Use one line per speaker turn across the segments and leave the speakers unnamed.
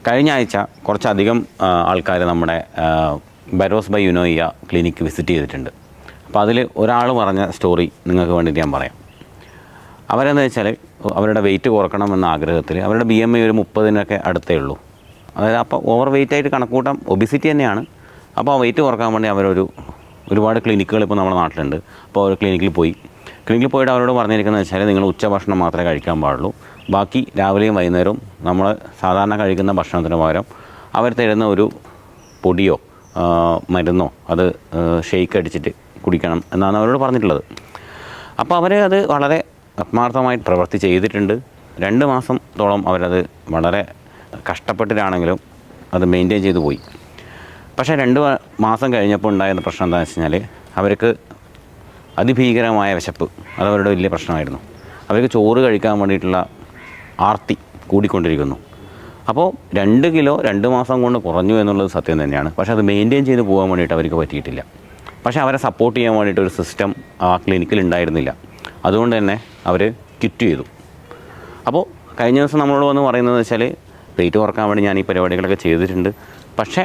കഴിഞ്ഞ ആഴ്ച കുറച്ചധികം ആൾക്കാർ നമ്മുടെ ബരോസ് ബൈ യുനോയ്യ ക്ലിനിക്ക് വിസിറ്റ് ചെയ്തിട്ടുണ്ട്. അപ്പോൾ അതിൽ ഒരാൾ പറഞ്ഞ സ്റ്റോറി നിങ്ങൾക്ക് വേണ്ടിയിട്ട് ഞാൻ പറയാം. അവരെന്ന് വെച്ചാൽ അവരുടെ വെയിറ്റ് കുറക്കണമെന്ന ആഗ്രഹത്തിൽ അവരുടെ BMI ഒരു 30 അടുത്തേ ഉള്ളൂ. അതായത് അപ്പോൾ ഓവർ വെയിറ്റ് ആയിട്ട് കണക്കൂട്ടാം, ഒബിസിറ്റി തന്നെയാണ്. അപ്പോൾ വെയിറ്റ് കുറക്കാൻ വേണ്ടി ഒരുപാട് ക്ലിനിക്കുകൾ ഇപ്പോൾ നമ്മുടെ നാട്ടിലുണ്ട്. അപ്പോൾ അവർ ക്ലിനിക്കിൽ പോയിട്ട് അവരോട് പറഞ്ഞിരിക്കുന്നത് വെച്ചാൽ നിങ്ങൾ ഉച്ചഭക്ഷണം മാത്രമേ കഴിക്കാൻ പാടുള്ളൂ, ബാക്കി രാവിലെയും വൈകുന്നേരവും നമ്മൾ സാധാരണ കഴിക്കുന്ന ഭക്ഷണത്തിന് പകരം അവർ തരുന്ന ഒരു പൊടിയോ മരുന്നോ അത് ഷെയ്ക്ക് അടിച്ചിട്ട് കുടിക്കണം എന്നാണ് അവരോട് പറഞ്ഞിട്ടുള്ളത്. അപ്പോൾ അവർ അത് വളരെ ആത്മാർത്ഥമായിട്ട് പ്രവൃത്തി ചെയ്തിട്ടുണ്ട്. 2 മാസത്തോളം അവരത് വളരെ കഷ്ടപ്പെട്ടിട്ടാണെങ്കിലും അത് മെയിൻറ്റെയിൻ ചെയ്തു പോയി. പക്ഷേ 2 മാസം കഴിഞ്ഞപ്പോൾ ഉണ്ടായിരുന്ന പ്രശ്നം എന്താണെന്ന് വെച്ച് കഴിഞ്ഞാൽ അവർക്ക് അതിഭീകരമായ വിശപ്പ് അതവരുടെ വലിയ പ്രശ്നമായിരുന്നു. അവർക്ക് ചോറ് കഴിക്കാൻ വേണ്ടിയിട്ടുള്ള ആർത്തി കൂടിക്കൊണ്ടിരിക്കുന്നു. അപ്പോൾ 2 കിലോ 2 മാസം കൊണ്ട് കുറഞ്ഞു എന്നുള്ളത് സത്യം തന്നെയാണ്. പക്ഷേ അത് മെയിൻറ്റെയിൻ ചെയ്ത് പോകാൻ വേണ്ടിയിട്ട് അവർക്ക് പറ്റിയിട്ടില്ല. പക്ഷേ അവരെ സപ്പോർട്ട് ചെയ്യാൻ വേണ്ടിയിട്ട് ഒരു സിസ്റ്റം ആ ക്ലിനിക്കിൽ ഉണ്ടായിരുന്നില്ല. അതുകൊണ്ട് തന്നെ അവർ ക്വിറ്റ് ചെയ്തു. അപ്പോൾ കഴിഞ്ഞ ദിവസം നമ്മളോട് വന്ന് പറയുന്നത് വെച്ചാൽ വെയിറ്റ് കുറക്കാൻ വേണ്ടി ഞാൻ ഈ പരിപാടികളൊക്കെ ചെയ്തിട്ടുണ്ട്, പക്ഷേ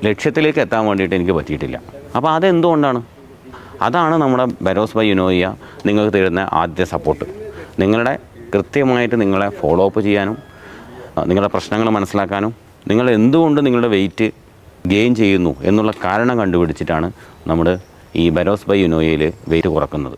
ലക്ഷ്യത്തിലേക്ക് എത്താൻ വേണ്ടിയിട്ട് എനിക്ക് പറ്റിയിട്ടില്ല. അപ്പോൾ അതെന്തുകൊണ്ടാണ്? അതാണ് നമ്മുടെ ബരോസ് ബൈ യുനോയ്യ നിങ്ങൾക്ക് തരുന്ന ആദ്യ സപ്പോർട്ട്. നിങ്ങളുടെ കൃത്യമായിട്ട് നിങ്ങളെ ഫോളോ അപ്പ് ചെയ്യാനും നിങ്ങളുടെ പ്രശ്നങ്ങൾ മനസ്സിലാക്കാനും നിങ്ങൾ എന്തുകൊണ്ട് നിങ്ങളുടെ വെയിറ്റ് ഗെയിൻ ചെയ്യുന്നു എന്നുള്ള കാരണം കണ്ടുപിടിച്ചിട്ടാണ് നമ്മുടെ ഈ ബരോസ് ബൈ യുനോയ്യയിൽ വെയിറ്റ് കുറക്കുന്നത്.